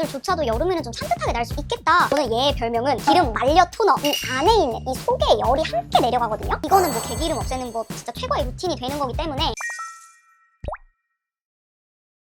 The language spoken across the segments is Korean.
제품들조차도 여름에는 좀 산뜻하게 날 수 있겠다. 저는 얘의 별명은 기름 말려 토너. 이 안에 있는 이 속에 열이 함께 내려가거든요. 이거는 뭐 개기름 없애는 거 진짜 최고의 루틴이 되는 거기 때문에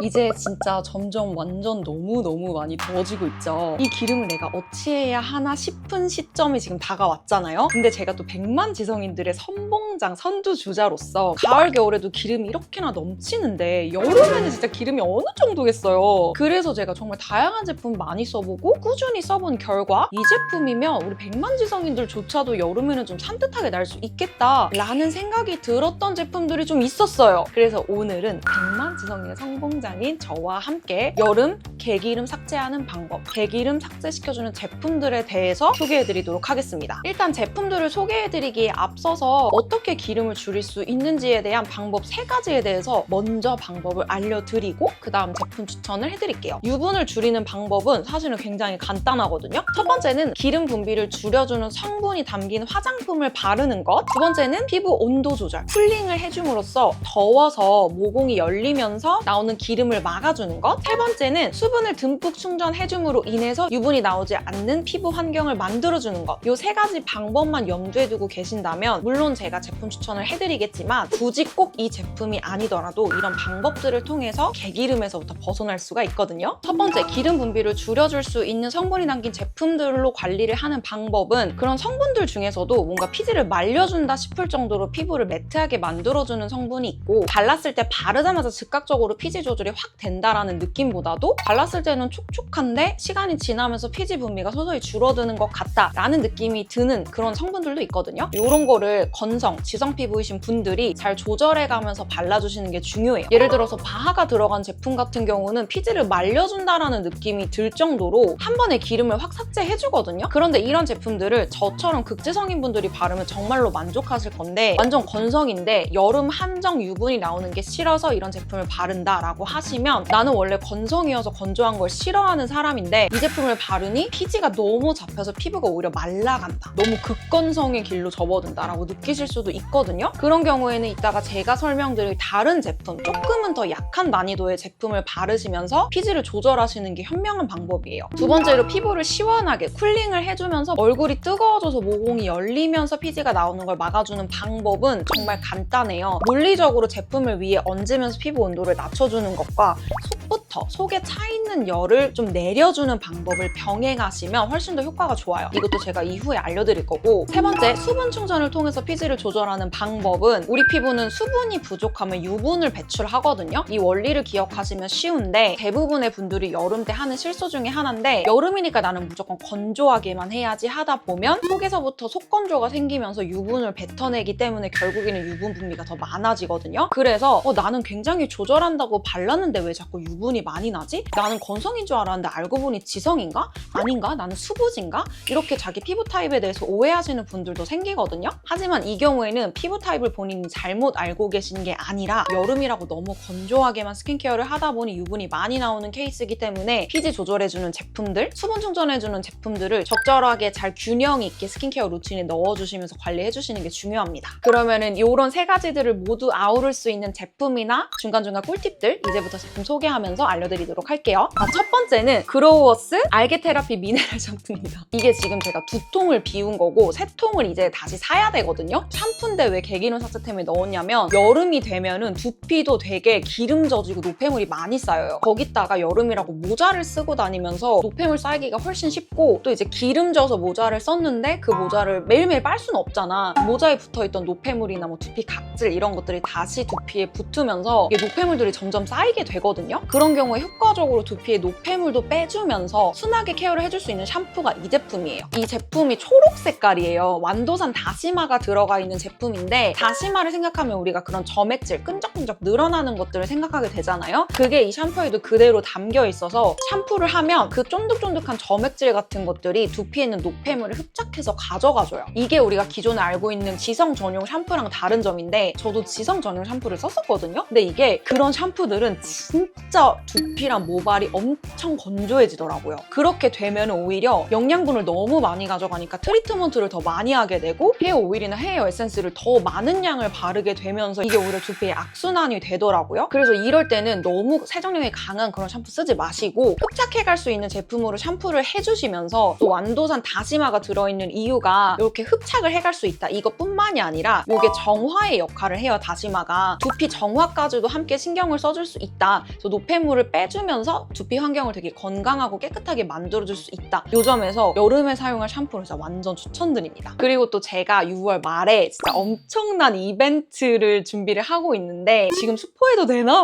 이제 진짜 점점 완전 너무너무 많이 더워지고 있죠. 이 기름을 내가 어찌해야 하나 싶은 시점이 지금 다가왔잖아요. 근데 제가 또 백만지성인들의 선봉장, 선두주자로서 가을, 겨울에도 기름이 이렇게나 넘치는데 여름에는 진짜 기름이 어느 정도겠어요. 그래서 제가 정말 다양한 제품 많이 써보고 꾸준히 써본 결과 이 제품이면 우리 백만지성인들조차도 여름에는 좀 산뜻하게 날 수 있겠다라는 생각이 들었던 제품들이 좀 있었어요. 그래서 오늘은 백만지성인의 선봉장 인 저와 함께 여름 개기름 삭제하는 방법, 개기름 삭제시켜주는 제품들에 대해서 소개해드리도록 하겠습니다. 일단 제품들을 소개해드리기에 앞서서 어떻게 기름을 줄일 수 있는지에 대한 방법 3가지에 대해서 먼저 방법을 알려드리고 그 다음 제품 추천을 해드릴게요. 유분을 줄이는 방법은 사실은 굉장히 간단하거든요. 첫 번째는 기름 분비를 줄여주는 성분이 담긴 화장품을 바르는 것, 두 번째는 피부 온도 조절, 쿨링을 해줌으로써 더워서 모공이 열리면서 나오는 기름을 막아주는 것, 세 번째는 수분을 듬뿍 충전해줌으로 인해서 유분이 나오지 않는 피부 환경을 만들어주는 것. 이 3가지 방법만 염두에 두고 계신다면 물론 제가 제품 추천을 해드리겠지만 굳이 꼭 이 제품이 아니더라도 이런 방법들을 통해서 개기름에서부터 벗어날 수가 있거든요. 첫 번째, 기름 분비를 줄여줄 수 있는 성분이 담긴 제품들로 관리를 하는 방법은 그런 성분들 중에서도 뭔가 피지를 말려준다 싶을 정도로 피부를 매트하게 만들어주는 성분이 있고 발랐을 때 바르자마자 즉각적으로 피지 조절이 확 된다라는 느낌보다도 발랐을 때는 촉촉한데 시간이 지나면서 피지 분비가 서서히 줄어드는 것 같다라는 느낌이 드는 그런 성분들도 있거든요. 이런 거를 건성, 지성 피부이신 분들이 잘 조절해가면서 발라주시는 게 중요해요. 예를 들어서 바하가 들어간 제품 같은 경우는 피지를 말려준다라는 느낌이 들 정도로 한 번에 기름을 확 삭제해주거든요. 그런데 이런 제품들을 저처럼 극지성인 분들이 바르면 정말로 만족하실 건데 완전 건성인데 여름 한정 유분이 나오는 게 싫어서 이런 제품을 바른다라고 하시면 나는 원래 건성이어서 건조한 걸 싫어하는 사람인데 이 제품을 바르니 피지가 너무 잡혀서 피부가 오히려 말라간다, 너무 극건성의 길로 접어든다라고 느끼실 수도 있거든요. 그런 경우에는 이따가 제가 설명드릴 다른 제품, 조금은 더 약한 난이도의 제품을 바르시면서 피지를 조절하시는 게 현명한 방법이에요. 두 번째로 피부를 시원하게 쿨링을 해주면서 얼굴이 뜨거워져서 모공이 열리면서 피지가 나오는 걸 막아주는 방법은 정말 간단해요. 물리적으로 제품을 위에 얹으면서 피부 온도를 낮춰주는 것과 속부터 속에 차있는 열을 좀 내려주는 방법을 병행하시면 훨씬 더 효과가 좋아요. 이것도 제가 이후에 알려드릴 거고, 세 번째, 수분 충전을 통해서 피지를 조절하는 방법은 우리 피부는 수분이 부족하면 유분을 배출하거든요. 이 원리를 기억하시면 쉬운데 대부분의 분들이 여름 때 하는 실수 중에 하나인데 여름이니까 나는 무조건 건조하게만 해야지 하다 보면 속에서부터 속건조가 생기면서 유분을 뱉어내기 때문에 결국에는 유분 분비가 더 많아지거든요. 그래서 나는 굉장히 조절한다고 발랐는데 왜 자꾸 유분이 많이 나지? 나는 건성인 줄 알았는데 알고 보니 지성인가? 아닌가? 나는 수부진가? 이렇게 자기 피부 타입에 대해서 오해하시는 분들도 생기거든요. 하지만 이 경우에는 피부 타입을 본인이 잘못 알고 계신 게 아니라 여름이라고 너무 건조하게만 스킨케어를 하다 보니 유분이 많이 나오는 케이스이기 때문에 피지 조절해주는 제품들, 수분 충전해주는 제품들을 적절하게 잘 균형 있게 스킨케어 루틴에 넣어주시면서 관리해주시는 게 중요합니다. 그러면은 이런 3가지들을 모두 아우를 수 있는 제품이나 중간중간 꿀팁들 이제부터 제품 소개하면서 알려드리도록 할게요. 첫 번째는 그로우어스 알게 테라피 미네랄 샴푸입니다. 이게 지금 제가 2통을 비운 거고 3통을 이제 다시 사야 되거든요. 샴푸인데 왜 개기름 삭제템에 넣었냐면 여름이 되면은 두피도 되게 기름 져지고 노폐물이 많이 쌓여요. 거기다가 여름이라고 모자를 쓰고 다니면서 노폐물 쌓이기가 훨씬 쉽고 또 이제 기름 져서 모자를 썼는데 그 모자를 매일매일 빨 수는 없잖아. 모자에 붙어있던 노폐물이나 뭐 두피 각질 이런 것들이 다시 두피에 붙으면서 이게 노폐물들이 점점 쌓이게 되거든요. 그런 경우에 효과적으로 두피의 노폐물도 빼주면서 순하게 케어를 해줄 수 있는 샴푸가 이 제품이에요. 이 제품이 초록 색깔이에요. 완도산 다시마가 들어가 있는 제품인데 다시마를 생각하면 우리가 그런 점액질, 끈적끈적 늘어나는 것들을 생각하게 되잖아요. 그게 이 샴푸에도 그대로 담겨 있어서 샴푸를 하면 그 쫀득쫀득한 점액질 같은 것들이 두피에 있는 노폐물을 흡착해서 가져가줘요. 이게 우리가 기존에 알고 있는 지성 전용 샴푸랑 다른 점인데 저도 지성 전용 샴푸를 썼었거든요. 근데 이게 그런 샴푸들은 진짜 두피랑 모발이 엄청 건조해지더라고요. 그렇게 되면 오히려 영양분을 너무 많이 가져가니까 트리트먼트를 더 많이 하게 되고 헤어 오일이나 헤어 에센스를 더 많은 양을 바르게 되면서 이게 오히려 두피에 악순환이 되더라고요. 그래서 이럴 때는 너무 세정력이 강한 그런 샴푸 쓰지 마시고 흡착해갈 수 있는 제품으로 샴푸를 해주시면서 또 완도산 다시마가 들어있는 이유가 이렇게 흡착을 해갈 수 있다. 이것뿐만이 아니라 이게 정화의 역할을 해요. 다시마가 두피 정화까지도 함께 신경을 써줄 수 있다. 그래서 노폐물을 빼주면서 두피 환경을 되게 건강하고 깨끗하게 만들어줄 수 있다. 이 점에서 여름에 사용할 샴푸를 진짜 완전 추천드립니다. 그리고 또 제가 6월 말에 진짜 엄청난 이벤트를 준비를 하고 있는데 지금 스포해도 되나?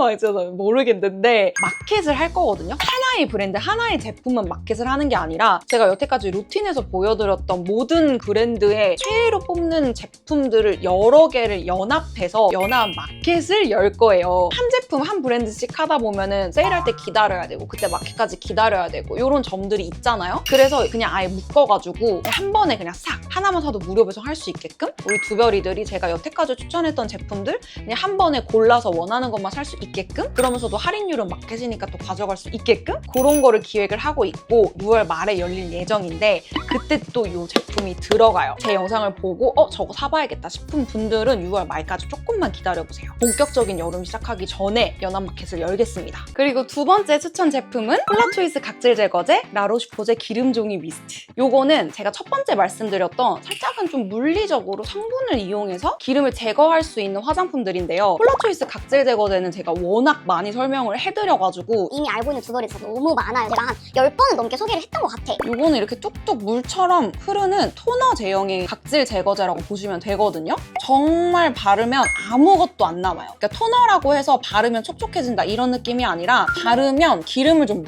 모르겠는데 마켓을 할 거거든요. 하나의 브랜드, 하나의 제품만 마켓을 하는 게 아니라 제가 여태까지 루틴에서 보여드렸던 모든 브랜드의 최애로 뽑는 제품들을 여러 개를 연합해서 연합 마켓을 열 거예요. 한 제품 한 브랜드씩 하다 보면은 세일할 때 기다려야 되고 그때 마켓까지 기다려야 되고 이런 점들이 있잖아요. 그래서 그냥 아예 묶어가지고 한 번에 그냥 싹 하나만 사도 무료 배송할 수 있게끔 우리 두별이들이 제가 여태까지 추천했던 제품들 그냥 한 번에 골라서 원하는 것만 살 수 있게끔 그러면서도 할인율은 마켓이니까 또 가져갈 수 있게끔 그런 거를 기획을 하고 있고 6월 말에 열릴 예정인데 그때 또 이 제품이 들어가요. 제 영상을 보고 저거 사봐야겠다 싶은 분들은 6월 말까지 조금만 기다려보세요. 본격적인 여름 시작하기 전에 연합마켓을 열겠습니다. 그리고 두 번째 추천 제품은 폴라초이스 각질 제거제 라로슈포제 기름종이 미스트. 요거는 제가 첫 번째 말씀드렸던 살짝은 좀 물리적으로 성분을 이용해서 기름을 제거할 수 있는 화장품들인데요. 폴라초이스 각질 제거제는 제가 워낙 많이 설명을 해드려가지고 이미 알고 있는 두벌이 진짜 너무 많아요. 제가 한 10번은 넘게 소개를 했던 것 같아. 요거는 이렇게 뚝뚝 물처럼 흐르는 토너 제형의 각질 제거제라고 보시면 되거든요. 정말 바르면 아무것도 안 남아요. 그러니까 토너라고 해서 바르면 촉촉해진다 이런 느낌이 아니라 바르면 기름을 좀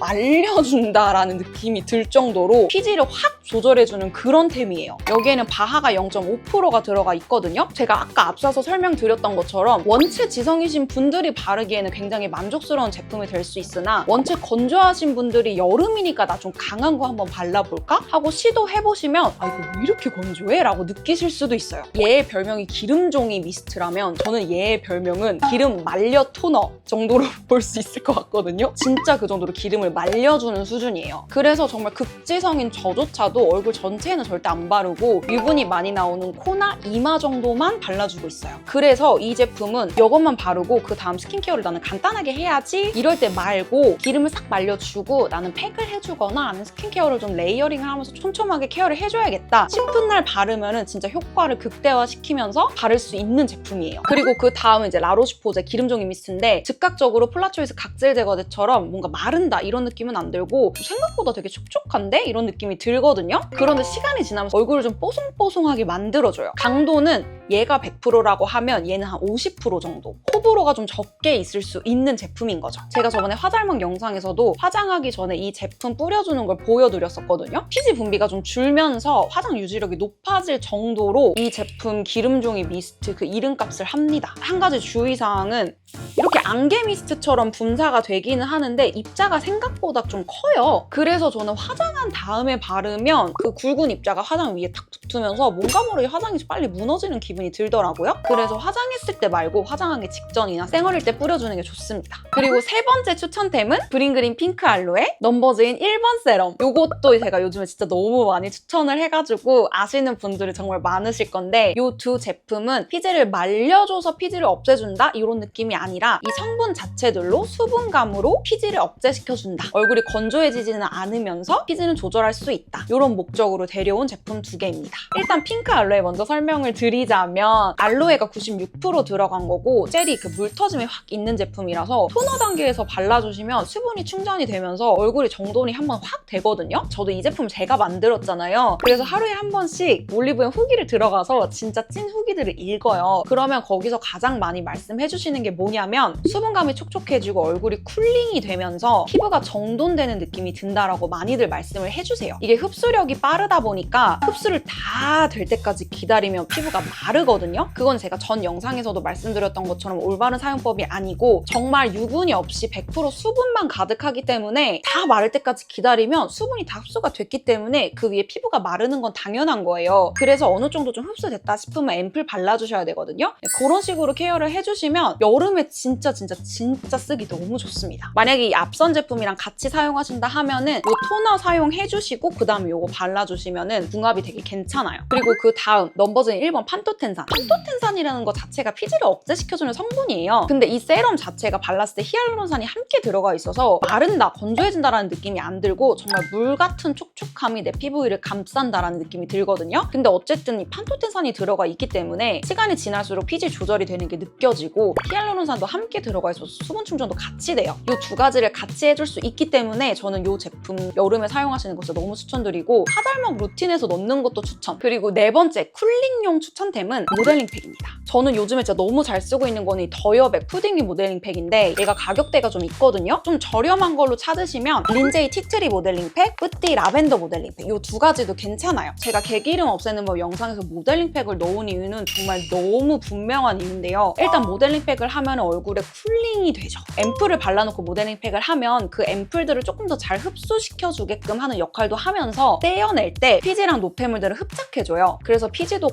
말려준다라는 느낌이 들 정도로 피지를 확 조절해주는 그런 템이에요. 여기에는 바하가 0.5%가 들어가 있거든요. 제가 아까 앞서서 설명드렸던 것처럼 원체 지성이신 분들이 바르기에는 굉장히 만족스러운 제품이 될 수 있으나 원체 건조하신 분들이 여름이니까 나 좀 강한 거 한번 발라볼까? 하고 시도해보시면 이거 왜 이렇게 건조해? 라고 느끼실 수도 있어요. 얘의 별명이 기름종이 미스트라면 저는 얘의 별명은 기름 말려 토너 정도로 볼 수 있을 것 같거든요. 진짜 그 정도로 기름을 말려주는 수준이에요. 그래서 정말 극지성인 저조차도 얼굴 전체에는 절대 안 바르고 유분이 많이 나오는 코나 이마 정도만 발라주고 있어요. 그래서 이 제품은 이것만 바르고 그 다음 스킨케어를 나는 간단하게 해야지 이럴 때 말고 기름을 싹 말려주고 나는 팩을 해주거나 아니면 스킨케어를 좀 레이어링을 하면서 촘촘하게 케어를 해줘야겠다 싶은 날 바르면은 진짜 효과를 극대화시키면서 바를 수 있는 제품이에요. 그리고 그 다음은 이제 라로슈포제 기름종이 미스트인데 즉각적으로 폴라초이스 각질 제거제처럼 뭔가 마른다 이런 느낌은 안 들고 생각보다 되게 촉촉한데? 이런 느낌이 들거든요. 그런데 시간이 지나면서 얼굴을 좀 뽀송뽀송하게 만들어줘요. 강도는 얘가 100%라고 하면 얘는 한 50% 정도. 호불호가 좀 적게 있을 수 있는 제품인 거죠. 제가 저번에 화잘먹 영상에서도 화장하기 전에 이 제품 뿌려주는 걸 보여드렸었거든요. 피지 분비가 좀 줄면서 화장 유지력이 높아질 정도로 이 제품 기름종이 미스트 그 이름값을 합니다. 한 가지 주의사항은 이렇게 안개 미스트처럼 분사가 되기는 하는데 입자가 생각보다 좀 커요. 그래서 저는 화장한 다음에 바르면 그 굵은 입자가 화장 위에 탁 붙으면서 뭔가 모르게 화장이 빨리 무너지는 기분이 들더라고요. 그래서 화장했을 때 말고 화장하기 직전이나 쌩얼일 때 뿌려주는 게 좋습니다. 그리고 세 번째 추천템은 브링그린 핑크 알로에 넘버즈인 1번 세럼. 이것도 제가 요즘에 진짜 너무 많이 추천을 해가지고 아시는 분들이 정말 많으실 건데 이 두 제품은 피지를 말려줘서 피지를 없애준다 이런 느낌이 아니라 이 성분 자체들로 수분감으로 피지를 억제시켜준다. 얼굴이 건조해지지는 않으면서 피지는 조절할 수 있다. 이런 목적으로 데려온 제품 두 개입니다. 일단 핑크 알로에 먼저 설명을 드리자면 알로에가 96% 들어간 거고 젤이 그 물 터짐이 확 있는 제품이라서 토너 단계에서 발라주시면 수분이 충전이 되면서 얼굴이 정돈이 한번 확 되거든요. 저도 이 제품 제가 만들었잖아요. 그래서 하루에 한 번씩 올리브영 후기를 들어가서 진짜 찐 후기들을 읽어요. 그러면 거기서 가장 많이 말씀해주시는 게 뭐냐면 수분감이 촉촉해지고 얼굴이 쿨링이 되면서 피부가 정돈되는 느낌이 든다라고 많이들 말씀을 해주세요. 이게 흡수력이 빠르다 보니까 흡수를 다 될 때까지 기다리면 피부가 다르거든요. 그건 제가 전 영상에서도 말씀드렸던 것처럼 올바른 사용법이 아니고 정말 유분이 없이 100% 수분만 가득하기 때문에 다 마를 때까지 기다리면 수분이 다 흡수가 됐기 때문에 그 위에 피부가 마르는 건 당연한 거예요. 그래서 어느 정도 좀 흡수됐다 싶으면 앰플 발라주셔야 되거든요. 그런 식으로 케어를 해주시면 여름에 진짜 쓰기 너무 좋습니다. 만약에 이 앞선 제품이랑 같이 사용하신다 하면은 이 토너 사용해주시고 그 다음에 이거 발라주시면은 궁합이 되게 괜찮아요. 그리고 그 다음 넘버즈인 1번 판토텐산. 판토텐산이라는 거 자체가 피지를 억제시켜주는 성분이에요. 근데 이 세럼 자체가 발랐을 때 히알루론산이 함께 들어가 있어서 마른다, 건조해진다라는 느낌이 안 들고 정말 물 같은 촉촉함이 내 피부 위를 감싼다라는 느낌이 들거든요. 근데 어쨌든 이 판토텐산이 들어가 있기 때문에 시간이 지날수록 피지 조절이 되는 게 느껴지고 히알루론산도 함께 들어가 있어서 수분 충전도 같이 돼요. 이 두 가지를 같이 해줄 수 있기 때문에 저는 이 제품 여름에 사용하시는 거 진짜 너무 추천드리고 하달먹 루틴에서 넣는 것도 추천. 그리고 네 번째 쿨링용 추천템은 모델링 팩입니다. 저는 요즘에 진짜 너무 잘 쓰고 있는 거는 이 더여백 푸딩리 모델링 팩인데 얘가 가격대가 좀 있거든요. 좀 저렴한 걸로 찾으시면 린제이 티트리 모델링 팩, 뿌띠 라벤더 모델링 팩 이 두 가지도 괜찮아요. 제가 개기름 없애는 법 영상에서 모델링 팩을 넣은 이유는 정말 너무 분명한 이유인데요. 일단 모델링 팩을 하면 얼굴에 쿨링이 되죠. 앰플을 발라놓고 모델링 팩을 하면 그 앰플들을 조금 더 잘 흡수시켜주게끔 하는 역할도 하면서 떼어낼 때 피지랑 노폐물들을 흡착해줘요. 그래서 피지도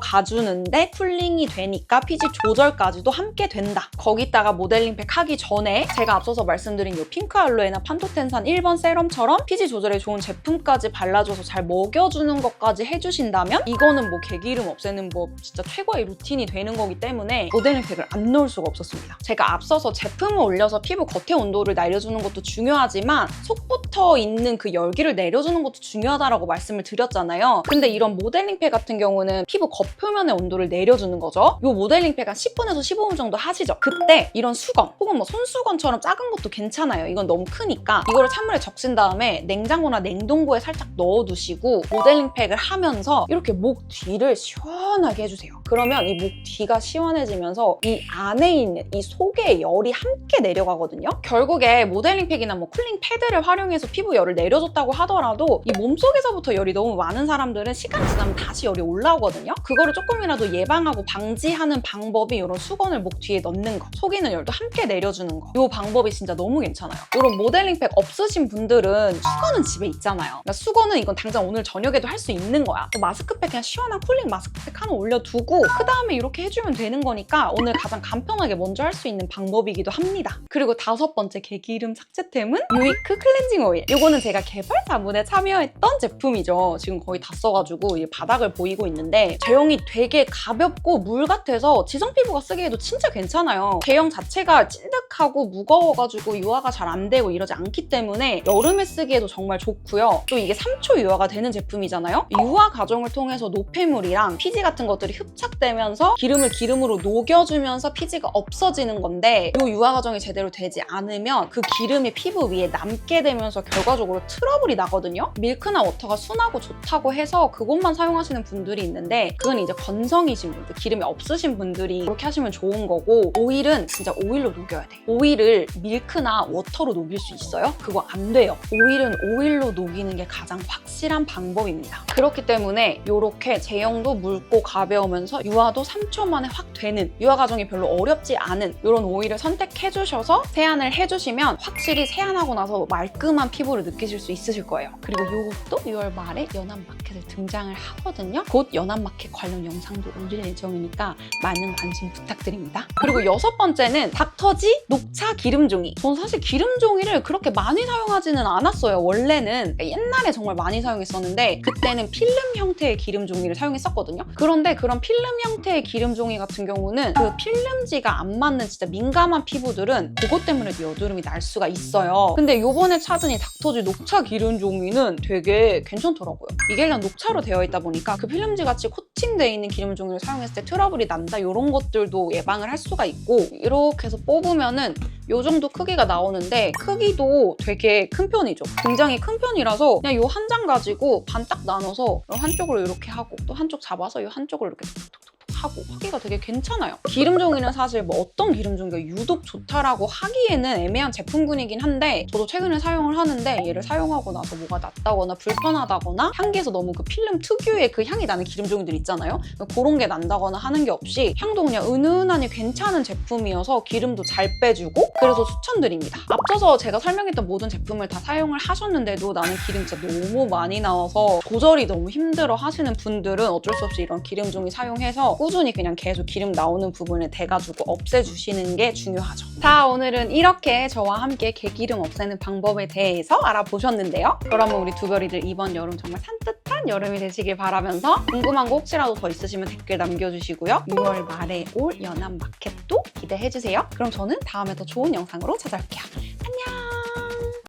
가져가주는데 쿨링이 되니까 피지 조절까지도 함께 된다. 거기다가 모델링 팩 하기 전에 제가 앞서서 말씀드린 이 핑크 알로에나 판토텐산 1번 세럼처럼 피지 조절에 좋은 제품까지 발라줘서 잘 먹여주는 것까지 해주신다면 이거는 뭐 개기름 없애는 법 진짜 최고의 루틴이 되는 거기 때문에 모델링 팩을 안 넣을 수가 없었습니다. 제가 앞서서 제품을 올려서 피부 겉의 온도를 날려주는 것도 중요하지만 속부터 있는 그 열기를 내려주는 것도 중요하다라고 말씀을 드렸잖아요. 근데 이런 모델링 팩 같은 경우는 피부 겉표면의 온도를 내려주는 거죠. 이 모델링 팩 한 10분에서 15분 정도 하시죠. 그때 이런 수건 혹은 뭐 손수건처럼 작은 것도 괜찮아요. 이건 너무 크니까 이거를 찬물에 적신 다음에 냉장고나 냉동고에 살짝 넣어두시고 모델링 팩을 하면서 이렇게 목 뒤를 시원하게 해주세요. 그러면 이 목 뒤가 시원해지면서 이 안에 있는 이 속의 열이 함께 내려가거든요. 결국에 모델링 팩이나 뭐 쿨링 패드를 활용해서 피부 열을 내려줬다고 하더라도 이 몸속에서부터 열이 너무 많은 사람들은 시간이 지나면 다시 열이 올라오거든요. 그거를 조금이라도 예방하고 방지하는 방법이 이런 수건을 목 뒤에 넣는 거, 속이는 열도 함께 내려주는 거. 이 방법이 진짜 너무 괜찮아요. 이런 모델링 팩 없으신 분들은 수건은 집에 있잖아요. 그러니까 수건은 이건 당장 오늘 저녁에도 할 수 있는 거야. 마스크팩 그냥 시원한 쿨링 마스크팩 하나 올려두고 그 다음에 이렇게 해주면 되는 거니까 오늘 가장 간편하게 먼저 할 수 있는 방법이기도 합니다. 그리고 다섯 번째 개기름 삭제템은 유이크 클렌징 오일. 이거는 제가 개발자분에 참여했던 제품이죠. 지금 거의 다 써가지고 이 바닥을 보이고 있는데 제형이 되게 가볍고 물 같아서 지성 피부가 쓰기에도 진짜 괜찮아요. 제형 자체가 찐득하고 무거워가지고 유화가 잘 안 되고 이러지 않기 때문에 여름에 쓰기에도 정말 좋고요. 또 이게 3초 유화가 되는 제품이잖아요. 유화 과정을 통해서 노폐물이랑 피지 같은 것들이 흡착되면서 기름을 기름으로 녹여주면서 피지가 없어지는 건데 이 유화 과정이 제대로 되지 않으면 그 기름이 피부 위에 남게 되면서 결과적으로 트러블이 나거든요. 밀크나 워터가 순하고 좋다고 해서 그것만 사용하시는 분들이 있는데 그건 이제 건성이신 분들, 기름이 없으신 분들이 그렇게 하시면 좋은 거고 오일은 진짜 오일로 녹여야 돼. 오일을 밀크나 워터로 녹일 수 있어요? 그거 안 돼요. 오일은 오일로 녹이는 게 가장 확실한 방법입니다. 그렇기 때문에 이렇게 제형도 묽고 가벼우면서 유화도 3초 만에 확 되는 유화 과정이 별로 어렵지 않은 이런 오일을 선택해 주셔서 세안을 해주시면 확실히 세안하고 나서 말끔한 피부를 느끼실 수 있으실 거예요. 그리고 이것도 6월 말에 연합마켓에 등장을 하거든요. 곧 연합마켓 관련 영상도 올릴 예정이니까 많은 관심 부탁드립니다. 그리고 여섯 번째는 닥터지 녹차 기름종이. 저는 사실 기름종이를 그렇게 많이 사용하지는 않았어요. 원래는 옛날에 정말 많이 사용했었는데 그때는 필름 형태의 기름종이를 사용했었거든요. 그런데 그런 필름 형태의 기름종이 같은 경우는 그 필름지가 안 맞는 진짜 민감한 피부들은 그것 때문에도 여드름이 날 수가 있어요. 근데 요번에 찾은 이 닥터지 녹차 기름종이는 되게 괜찮더라고요. 이게 그냥 녹차로 되어 있다 보니까 그 필름지 같이 코팅되어 있는 기름종이를 사용했을 때 트러블이 난다 이런 것들도 예방을 할 수가 있고 이렇게 해서 뽑으면은 요 정도 크기가 나오는데 크기도 되게 큰 편이죠. 굉장히 큰 편이라서 그냥 요 한 장 가지고 반 딱 나눠서 한쪽으로 이렇게 하고 또 한쪽 잡아서 요 한쪽으로 이렇게 톡톡톡톡 하고 하기가 되게 괜찮아요. 기름종이는 사실 뭐 어떤 기름종이가 유독 좋다라고 하기에는 애매한 제품군이긴 한데 저도 최근에 사용을 하는데 얘를 사용하고 나서 뭐가 낫다거나 불편하다거나 향기에서 너무 그 필름 특유의 그 향이 나는 기름종이들 있잖아요. 그런 게 난다거나 하는 게 없이 향도 그냥 은은하니 괜찮은 제품이어서 기름도 잘 빼주고 그래서 추천드립니다. 앞서서 제가 설명했던 모든 제품을 다 사용을 하셨는데도 나는 기름 진짜 너무 많이 나와서 조절이 너무 힘들어 하시는 분들은 어쩔 수 없이 이런 기름종이 사용해서 꾸준히 그냥 계속 기름 나오는 부분을 대가지고 없애주시는 게 중요하죠. 자, 오늘은 이렇게 저와 함께 개기름 없애는 방법에 대해서 알아보셨는데요. 그러면 우리 두별이들 이번 여름 정말 산뜻한 여름이 되시길 바라면서 궁금한 거 혹시라도 더 있으시면 댓글 남겨주시고요. 6월 말에 올 연안 마켓도 기대해주세요. 그럼 저는 다음에 더 좋은 영상으로 찾아올게요. 안녕!